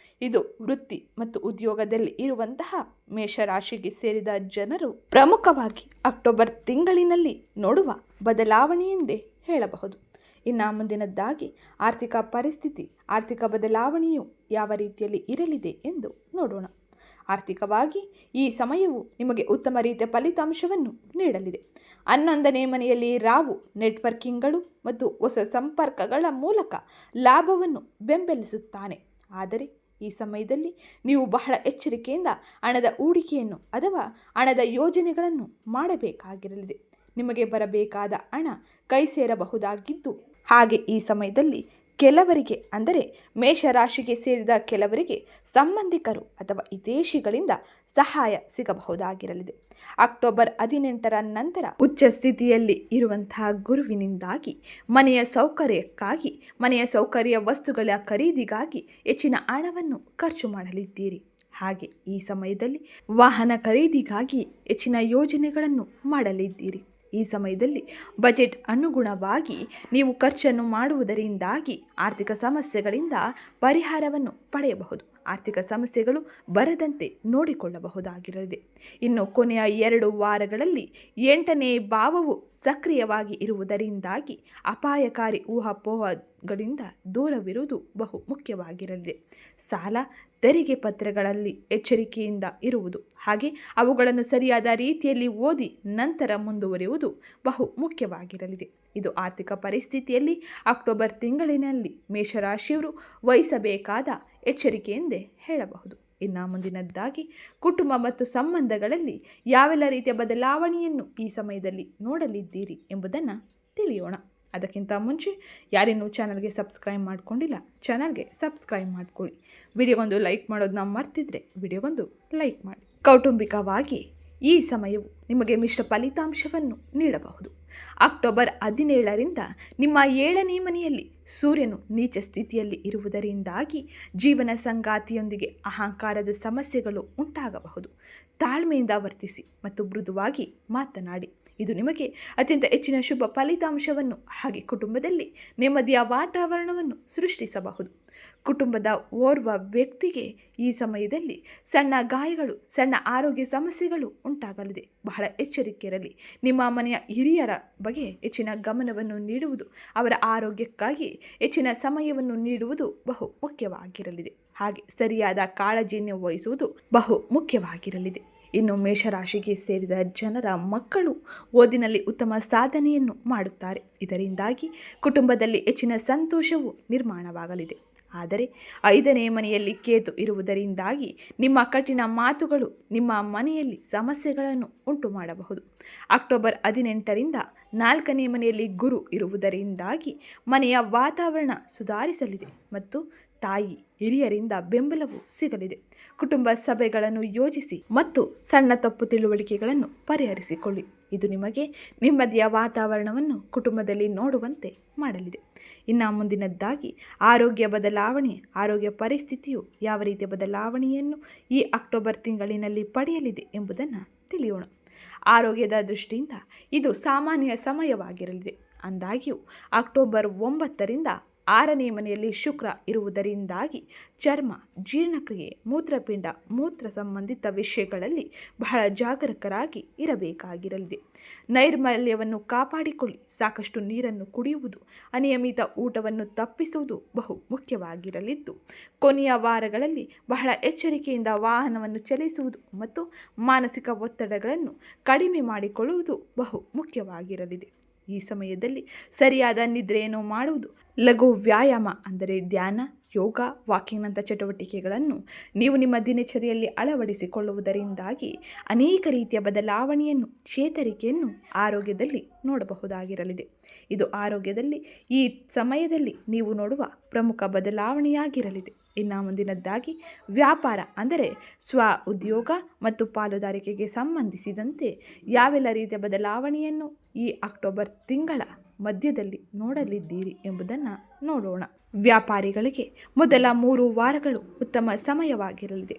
Speaker 1: ಇದು ವೃತ್ತಿ ಮತ್ತು ಉದ್ಯೋಗದಲ್ಲಿ ಇರುವಂತಹ ಮೇಷರಾಶಿಗೆ ಸೇರಿದ ಜನರು ಪ್ರಮುಖವಾಗಿ ಅಕ್ಟೋಬರ್ ತಿಂಗಳಿನಲ್ಲಿ ನೋಡುವ ಬದಲಾವಣೆ ಎಂದೇ ಹೇಳಬಹುದು. ಇನ್ನು ಮುಂದಿನದ್ದಾಗಿ ಆರ್ಥಿಕ ಪರಿಸ್ಥಿತಿ, ಆರ್ಥಿಕ ಬದಲಾವಣೆಯು ಯಾವ ರೀತಿಯಲ್ಲಿ ಇರಲಿದೆ ಎಂದು ನೋಡೋಣ. ಆರ್ಥಿಕವಾಗಿ ಈ ಸಮಯವು ನಿಮಗೆ ಉತ್ತಮ ರೀತಿಯ ಫಲಿತಾಂಶವನ್ನು ನೀಡಲಿದೆ. 11ನೇ ಮನೆಯಲ್ಲಿ ರಾಹು ನೆಟ್ವರ್ಕಿಂಗ್ಗಳು ಮತ್ತು ಹೊಸ ಸಂಪರ್ಕಗಳ ಮೂಲಕ ಲಾಭವನ್ನು ಬೆಂಬಲಿಸುತ್ತಾನೆ. ಆದರೆ ಈ ಸಮಯದಲ್ಲಿ ನೀವು ಬಹಳ ಎಚ್ಚರಿಕೆಯಿಂದ ಹಣದ ಹೂಡಿಕೆಯನ್ನು ಅಥವಾ ಹಣದ ಯೋಜನೆಗಳನ್ನು ಮಾಡಬೇಕಾಗಿರಲಿದೆ. ನಿಮಗೆ ಬರಬೇಕಾದ ಹಣ ಕೈ ಸೇರಬಹುದಾಗಿದ್ದು, ಹಾಗೆ ಈ ಸಮಯದಲ್ಲಿ ಕೆಲವರಿಗೆ ಅಂದರೆ ಮೇಷರಾಶಿಗೆ ಸೇರಿದ ಕೆಲವರಿಗೆ ಸಂಬಂಧಿಕರು ಅಥವಾ ಹಿತೈಷಿಗಳಿಂದ ಸಹಾಯ ಸಿಗಬಹುದಾಗಿರಲಿದೆ. ಅಕ್ಟೋಬರ್ 18ರ ನಂತರ ಉಚ್ಚ ಸ್ಥಿತಿಯಲ್ಲಿ ಇರುವಂತಹ ಗುರುವಿನಿಂದಾಗಿ ಮನೆಯ ಸೌಕರ್ಯಕ್ಕಾಗಿ, ಮನೆಯ ಸೌಕರ್ಯ ವಸ್ತುಗಳ ಖರೀದಿಗಾಗಿ ಹೆಚ್ಚಿನ ಹಣವನ್ನು ಖರ್ಚು ಮಾಡಲಿದ್ದೀರಿ. ಹಾಗೆ ಈ ಸಮಯದಲ್ಲಿ ವಾಹನ ಖರೀದಿಗಾಗಿ ಹೆಚ್ಚಿನ ಯೋಜನೆಗಳನ್ನು ಮಾಡಲಿದ್ದೀರಿ. ಈ ಸಮಯದಲ್ಲಿ ಬಜೆಟ್ ಅನುಗುಣವಾಗಿ ನೀವು ಖರ್ಚನ್ನು ಮಾಡುವುದರಿಂದಾಗಿ ಆರ್ಥಿಕ ಸಮಸ್ಯೆಗಳಿಂದ ಪರಿಹಾರವನ್ನು ಪಡೆಯಬಹುದು. ಆರ್ಥಿಕ ಸಮಸ್ಯೆಗಳು ಬರದಂತೆ ನೋಡಿಕೊಳ್ಳಬಹುದಾಗಿರಲಿದೆ. ಇನ್ನು ಕೊನೆಯ 2 ವಾರಗಳಲ್ಲಿ 8ನೇ ಭಾವವು ಸಕ್ರಿಯವಾಗಿ ಇರುವುದರಿಂದಾಗಿ ಅಪಾಯಕಾರಿ ಊಹಾಪೋಹಗಳಿಂದ ದೂರವಿರುವುದು ಬಹು ಮುಖ್ಯವಾಗಿರಲಿದೆ. ಸಾಲ, ತೆರಿಗೆ ಪತ್ರಗಳಲ್ಲಿ ಎಚ್ಚರಿಕೆಯಿಂದ ಇರುವುದು, ಹಾಗೆ ಅವುಗಳನ್ನು ಸರಿಯಾದ ರೀತಿಯಲ್ಲಿ ಓದಿ ನಂತರ ಮುಂದುವರಿಯುವುದು ಬಹು ಮುಖ್ಯವಾಗಿರಲಿದೆ. ಇದು ಆರ್ಥಿಕ ಪರಿಸ್ಥಿತಿಯಲ್ಲಿ ಅಕ್ಟೋಬರ್ ತಿಂಗಳಿನಲ್ಲಿ ಮೇಷರಾಶಿಯವರು ವಹಿಸಬೇಕಾದ ಎಚ್ಚರಿಕೆ ಎಂದೇ ಹೇಳಬಹುದು. ಇನ್ನು ಮುಂದಿನದ್ದಾಗಿ ಕುಟುಂಬ ಮತ್ತು ಸಂಬಂಧಗಳಲ್ಲಿ ಯಾವೆಲ್ಲ ರೀತಿಯ ಬದಲಾವಣೆಯನ್ನು ಈ ಸಮಯದಲ್ಲಿ ನೋಡಲಿದ್ದೀರಿ ಎಂಬುದನ್ನು ತಿಳಿಯೋಣ. ಅದಕ್ಕಿಂತ ಮುಂಚೆ ಯಾರೇನೂ ಚಾನಲ್ಗೆ ಸಬ್ಸ್ಕ್ರೈಬ್ ಮಾಡ್ಕೊಂಡಿಲ್ಲ, ಚಾನಲ್ಗೆ ಸಬ್ಸ್ಕ್ರೈಬ್ ಮಾಡ್ಕೊಳ್ಳಿ. ವಿಡಿಯೋಗೊಂದು ಲೈಕ್ ಮಾಡೋದನ್ನ ಮರ್ತಿದ್ರೆ ವಿಡಿಯೋಗೊಂದು ಲೈಕ್ ಮಾಡಿ. ಕೌಟುಂಬಿಕವಾಗಿ ಈ ಸಮಯವು ನಿಮಗೆ ಮಿಶ್ರ ಫಲಿತಾಂಶವನ್ನು ನೀಡಬಹುದು. ಅಕ್ಟೋಬರ್ 17ರಿಂದ ನಿಮ್ಮ 7ನೇ ಮನೆಯಲ್ಲಿ ಸೂರ್ಯನು ನೀಚ ಸ್ಥಿತಿಯಲ್ಲಿ ಇರುವುದರಿಂದಾಗಿ ಜೀವನ ಸಂಗಾತಿಯೊಂದಿಗೆ ಅಹಂಕಾರದ ಸಮಸ್ಯೆಗಳು ಉಂಟಾಗಬಹುದು. ತಾಳ್ಮೆಯಿಂದ ವರ್ತಿಸಿ ಮತ್ತು ಮೃದುವಾಗಿ ಮಾತನಾಡಿ. ಇದು ನಿಮಗೆ ಅತ್ಯಂತ ಹೆಚ್ಚಿನ ಶುಭ ಫಲಿತಾಂಶವನ್ನು ಹಾಗೆ ಕುಟುಂಬದಲ್ಲಿ ನೆಮ್ಮದಿಯ ವಾತಾವರಣವನ್ನು ಸೃಷ್ಟಿಸಬಹುದು. ಕುಟುಂಬದ ಓರ್ವ ವ್ಯಕ್ತಿಗೆ ಈ ಸಮಯದಲ್ಲಿ ಸಣ್ಣ ಗಾಯಗಳು, ಸಣ್ಣ ಆರೋಗ್ಯ ಸಮಸ್ಯೆಗಳು ಉಂಟಾಗಲಿದೆ. ಬಹಳ ಎಚ್ಚರಿಕೆ ಇರಲಿ. ನಿಮ್ಮ ಮನೆಯ ಹಿರಿಯರ ಬಗ್ಗೆ ಹೆಚ್ಚಿನ ಗಮನವನ್ನು ನೀಡುವುದು, ಅವರ ಆರೋಗ್ಯಕ್ಕಾಗಿ ಹೆಚ್ಚಿನ ಸಮಯವನ್ನು ನೀಡುವುದು ಬಹು ಮುಖ್ಯವಾಗಿರಲಿದೆ. ಹಾಗೆ ಸರಿಯಾದ ಕಾಳಜಿಯನ್ನು ವಹಿಸುವುದು ಬಹು ಮುಖ್ಯವಾಗಿರಲಿದೆ. ಇನ್ನು ಮೇಷರಾಶಿಗೆ ಸೇರಿದ ಜನರ ಮಕ್ಕಳು ಓದಿನಲ್ಲಿ ಉತ್ತಮ ಸಾಧನೆಯನ್ನು ಮಾಡುತ್ತಾರೆ. ಇದರಿಂದಾಗಿ ಕುಟುಂಬದಲ್ಲಿ ಹೆಚ್ಚಿನ ಸಂತೋಷವು ನಿರ್ಮಾಣವಾಗಲಿದೆ. ಆದರೆ 5ನೇ ಮನೆಯಲ್ಲಿ ಕೇತು ಇರುವುದರಿಂದಾಗಿ ನಿಮ್ಮ ಕಠಿಣ ಮಾತುಗಳು ನಿಮ್ಮ ಮನೆಯಲ್ಲಿ ಸಮಸ್ಯೆಗಳನ್ನು ಉಂಟು ಮಾಡಬಹುದು. ಅಕ್ಟೋಬರ್ 18ರಿಂದ 4ನೇ ಮನೆಯಲ್ಲಿ ಗುರು ಇರುವುದರಿಂದಾಗಿ ಮನೆಯ ವಾತಾವರಣ ಸುಧಾರಿಸಲಿದೆ ಮತ್ತು ತಾಯಿ, ಹಿರಿಯರಿಂದ ಬೆಂಬಲವು ಸಿಗಲಿದೆ. ಕುಟುಂಬ ಸಭೆಗಳನ್ನು ಯೋಜಿಸಿ ಮತ್ತು ಸಣ್ಣ ತಪ್ಪು ತಿಳುವಳಿಕೆಗಳನ್ನು ಪರಿಹರಿಸಿಕೊಳ್ಳಿ. ಇದು ನಿಮಗೆ ನೆಮ್ಮದಿಯ ವಾತಾವರಣವನ್ನು ಕುಟುಂಬದಲ್ಲಿ ನೋಡುವಂತೆ ಮಾಡಲಿದೆ. ಇನ್ನು ಮುಂದಿನದ್ದಾಗಿ ಆರೋಗ್ಯ ಪರಿಸ್ಥಿತಿಯು ಯಾವ ರೀತಿಯ ಬದಲಾವಣೆಯನ್ನು ಈ ಅಕ್ಟೋಬರ್ ತಿಂಗಳಿನಲ್ಲಿ ಪಡೆಯಲಿದೆ ಎಂಬುದನ್ನು ತಿಳಿಯೋಣ. ಆರೋಗ್ಯದ ದೃಷ್ಟಿಯಿಂದ ಇದು ಸಾಮಾನ್ಯ ಸಮಯವಾಗಿರಲಿದೆ. ಅಂದಾಗ್ಯೂ ಅಕ್ಟೋಬರ್ 9ರಿಂದ 6ನೇ ಮನೆಯಲ್ಲಿ ಶುಕ್ರ ಇರುವುದರಿಂದಾಗಿ ಚರ್ಮ, ಜೀರ್ಣಕ್ರಿಯೆ, ಮೂತ್ರಪಿಂಡ, ಮೂತ್ರ ಸಂಬಂಧಿತ ವಿಷಯಗಳಲ್ಲಿ ಬಹಳ ಜಾಗರೂಕರಾಗಿ ಇರಬೇಕಾಗಿರಲಿದೆ. ನೈರ್ಮಲ್ಯವನ್ನು ಕಾಪಾಡಿಕೊಳ್ಳಿ. ಸಾಕಷ್ಟು ನೀರನ್ನು ಕುಡಿಯುವುದು, ಅನಿಯಮಿತ ಊಟವನ್ನು ತಪ್ಪಿಸುವುದು ಬಹು ಮುಖ್ಯವಾಗಿರಲಿದ್ದು, ಕೊನೆಯ ವಾರಗಳಲ್ಲಿ ಬಹಳ ಎಚ್ಚರಿಕೆಯಿಂದ ವಾಹನವನ್ನು ಚಲಿಸುವುದು ಮತ್ತು ಮಾನಸಿಕ ಒತ್ತಡಗಳನ್ನು ಕಡಿಮೆ ಮಾಡಿಕೊಳ್ಳುವುದು ಬಹು ಮುಖ್ಯವಾಗಿರಲಿದೆ. ಈ ಸಮಯದಲ್ಲಿ ಸರಿಯಾದ ನಿದ್ರೆಯನ್ನು ಮಾಡುವುದು, ಲಘು ವ್ಯಾಯಾಮ ಅಂದರೆ ಧ್ಯಾನ, ಯೋಗ, ವಾಕಿಂಗ್ನಂಥ ಚಟುವಟಿಕೆಗಳನ್ನು ನೀವು ನಿಮ್ಮ ದಿನಚರಿಯಲ್ಲಿ ಅಳವಡಿಸಿಕೊಳ್ಳುವುದರಿಂದಾಗಿ ಅನೇಕ ರೀತಿಯ ಬದಲಾವಣೆಯನ್ನು, ಚೇತರಿಕೆಯನ್ನು ಆರೋಗ್ಯದಲ್ಲಿ ನೋಡಬಹುದಾಗಿರಲಿದೆ. ಇದು ಆರೋಗ್ಯದಲ್ಲಿ ಈ ಸಮಯದಲ್ಲಿ ನೀವು ನೋಡುವ ಪ್ರಮುಖ ಬದಲಾವಣೆಯಾಗಿರಲಿದೆ. ಇನ್ನು ಮುಂದಿನದ್ದಾಗಿ ವ್ಯಾಪಾರ ಅಂದರೆ ಸ್ವ ಉದ್ಯೋಗ ಮತ್ತು ಪಾಲುದಾರಿಕೆಗೆ ಸಂಬಂಧಿಸಿದಂತೆ ಯಾವೆಲ್ಲ ರೀತಿಯ ಬದಲಾವಣೆಯನ್ನು ಈ ಅಕ್ಟೋಬರ್ ತಿಂಗಳ ಮಧ್ಯದಲ್ಲಿ ನೋಡಲಿದ್ದೀರಿ ಎಂಬುದನ್ನು ನೋಡೋಣ. ವ್ಯಾಪಾರಿಗಳಿಗೆ ಮೊದಲ 3 ವಾರಗಳು ಉತ್ತಮ ಸಮಯವಾಗಿರಲಿದೆ.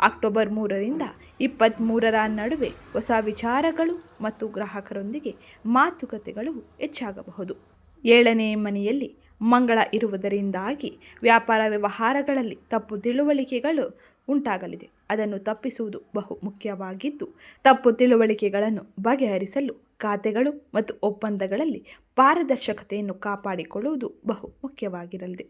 Speaker 1: ಅಕ್ಟೋಬರ್ 3ರಿಂದ 23ರ ನಡುವೆ ಹೊಸ ವಿಚಾರಗಳು ಮತ್ತು ಗ್ರಾಹಕರೊಂದಿಗೆ ಮಾತುಕತೆಗಳು ಹೆಚ್ಚಾಗಬಹುದು. 7ನೇ ಮನೆಯಲ್ಲಿ ಮಂಗಳ ಇರುವುದರಿಂದಾಗಿ ವ್ಯಾಪಾರ ವ್ಯವಹಾರಗಳಲ್ಲಿ ತಪ್ಪು ತಿಳುವಳಿಕೆಗಳು ಉಂಟಾಗಲಿದೆ. ಅದನ್ನು ತಪ್ಪಿಸುವುದು ಬಹು ಮುಖ್ಯವಾಗಿದ್ದು, ತಪ್ಪು ತಿಳುವಳಿಕೆಗಳನ್ನು ಬಗೆಹರಿಸಲು ಖಾತೆಗಳು ಮತ್ತು ಒಪ್ಪಂದಗಳಲ್ಲಿ ಪಾರದರ್ಶಕತೆಯನ್ನು ಕಾಪಾಡಿಕೊಳ್ಳುವುದು ಬಹು ಮುಖ್ಯವಾಗಿರಲಿದೆ.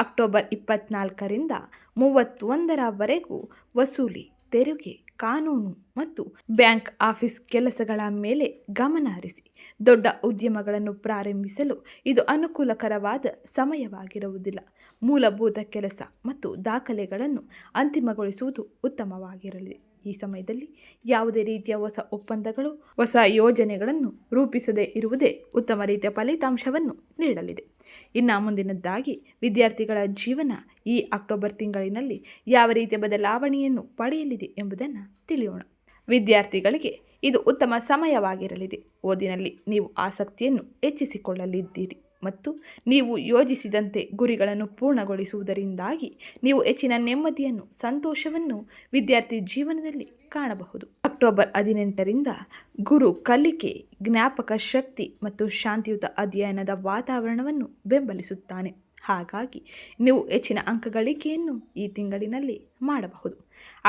Speaker 1: ಅಕ್ಟೋಬರ್ 24ರಿಂದ 31ರವರೆಗೂ ವಸೂಲಿ, ತೆರಿಗೆ, ಕಾನೂನು ಮತ್ತು ಬ್ಯಾಂಕ್ ಆಫೀಸ್ ಕೆಲಸಗಳ ಮೇಲೆ ಗಮನ ಹರಿಸಿ. ದೊಡ್ಡ ಉದ್ಯಮಗಳನ್ನು ಪ್ರಾರಂಭಿಸಲು ಇದು ಅನುಕೂಲಕರವಾದ ಸಮಯವಾಗಿರುವುದಿಲ್ಲ. ಮೂಲಭೂತ ಕೆಲಸ ಮತ್ತು ದಾಖಲೆಗಳನ್ನು ಅಂತಿಮಗೊಳಿಸುವುದು ಉತ್ತಮವಾಗಿರಲಿದೆ. ಈ ಸಮಯದಲ್ಲಿ ಯಾವುದೇ ರೀತಿಯ ಹೊಸ ಒಪ್ಪಂದಗಳು, ಹೊಸ ಯೋಜನೆಗಳನ್ನು ರೂಪಿಸದೇ ಇರುವುದೇ ಉತ್ತಮ ರೀತಿಯ ಫಲಿತಾಂಶವನ್ನು ನೀಡಲಿದೆ. ಇನ್ನು ಮುಂದಿನದ್ದಾಗಿ ವಿದ್ಯಾರ್ಥಿಗಳ ಜೀವನ ಈ ಅಕ್ಟೋಬರ್ ತಿಂಗಳಿನಲ್ಲಿ ಯಾವ ರೀತಿಯ ಬದಲಾವಣೆಯನ್ನು ಪಡೆಯಲಿದೆ ಎಂಬುದನ್ನು ತಿಳಿಯೋಣ. ವಿದ್ಯಾರ್ಥಿಗಳಿಗೆ ಇದು ಉತ್ತಮ ಸಮಯವಾಗಿರಲಿದೆ. ಓದಿನಲ್ಲಿ ನೀವು ಆಸಕ್ತಿಯನ್ನು ಹೆಚ್ಚಿಸಿಕೊಳ್ಳಲಿದ್ದೀರಿ. ಮತ್ತು ನೀವು ಯೋಜಿಸಿದಂತೆ ಗುರಿಗಳನ್ನು ಪೂರ್ಣಗೊಳಿಸುವುದರಿಂದಾಗಿ ನೀವು ಹೆಚ್ಚಿನ ನೆಮ್ಮದಿಯನ್ನು ಸಂತೋಷವನ್ನು ವಿದ್ಯಾರ್ಥಿ ಜೀವನದಲ್ಲಿ ಕಾಣಬಹುದು. ಅಕ್ಟೋಬರ್ 18ರಿಂದ ಗುರು ಕಲಿಕೆ, ಜ್ಞಾಪಕ ಶಕ್ತಿ ಮತ್ತು ಶಾಂತಿಯುತ ಅಧ್ಯಯನದ ವಾತಾವರಣವನ್ನು ಬೆಂಬಲಿಸುತ್ತಾನೆ. ಹಾಗಾಗಿ ನೀವು ಹೆಚ್ಚಿನ ಅಂಕಗಳಿಕೆಯನ್ನು ಈ ತಿಂಗಳಿನಲ್ಲಿ ಮಾಡಬಹುದು.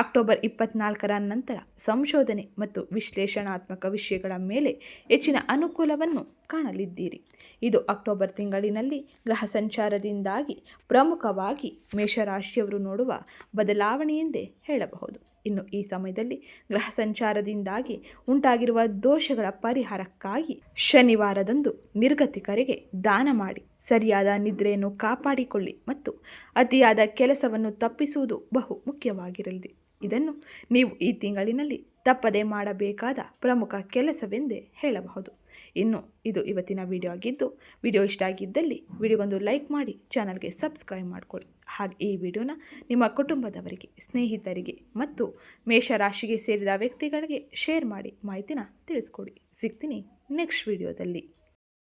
Speaker 1: ಅಕ್ಟೋಬರ್ 24ರ ನಂತರ ಸಂಶೋಧನೆ ಮತ್ತು ವಿಶ್ಲೇಷಣಾತ್ಮಕ ವಿಷಯಗಳ ಮೇಲೆ ಹೆಚ್ಚಿನ ಅನುಕೂಲವನ್ನು ಕಾಣಲಿದ್ದೀರಿ. ಇದು ಅಕ್ಟೋಬರ್ ತಿಂಗಳಿನಲ್ಲಿ ಗ್ರಹ ಸಂಚಾರದಿಂದಾಗಿ ಪ್ರಮುಖವಾಗಿ ಮೇಷರಾಶಿಯವರು ನೋಡುವ ಬದಲಾವಣೆಯೆಂದೇ ಹೇಳಬಹುದು. ಇನ್ನು ಈ ಸಮಯದಲ್ಲಿ ಗ್ರಹ ಸಂಚಾರದಿಂದಾಗಿ ಉಂಟಾಗಿರುವ ದೋಷಗಳ ಪರಿಹಾರಕ್ಕಾಗಿ ಶನಿವಾರದಂದು ನಿರ್ಗತಿಕರಿಗೆ ದಾನ ಮಾಡಿ, ಸರಿಯಾದ ನಿದ್ರೆಯನ್ನು ಕಾಪಾಡಿಕೊಳ್ಳಿ ಮತ್ತು ಅತಿಯಾದ ಕೆಲಸವನ್ನು ತಪ್ಪಿಸುವುದು ಬಹು ಮುಖ್ಯವಾಗಿರಲಿದೆ. ಇದನ್ನು ನೀವು ಈ ತಿಂಗಳಿನಲ್ಲಿ ತಪ್ಪದೇ ಮಾಡಬೇಕಾದ ಪ್ರಮುಖ ಕೆಲಸವೆಂದೇ ಹೇಳಬಹುದು. ಇನ್ನು ಇದು ಇವತ್ತಿನ ವಿಡಿಯೋ ಆಗಿದ್ದು, ವಿಡಿಯೋ ಇಷ್ಟ ಆಗಿದ್ದಲ್ಲಿ ವಿಡಿಯೋಗೊಂದು ಲೈಕ್ ಮಾಡಿ, ಚಾನಲ್ಗೆ ಸಬ್ಸ್ಕ್ರೈಬ್ ಮಾಡಿಕೊಳ್ಳಿ. ಹಾಗೆ ಈ ವಿಡಿಯೋನ ನಿಮ್ಮ ಕುಟುಂಬದವರಿಗೆ, ಸ್ನೇಹಿತರಿಗೆ ಮತ್ತು ಮೇಷರಾಶಿಗೆ ಸೇರಿದ ವ್ಯಕ್ತಿಗಳಿಗೆ ಶೇರ್ ಮಾಡಿ ಮಾಹಿತಿನ ತಿಳಿಸ್ಕೊಡಿ. ಸಿಗ್ತೀನಿ ನೆಕ್ಸ್ಟ್ ವಿಡಿಯೋದಲ್ಲಿ.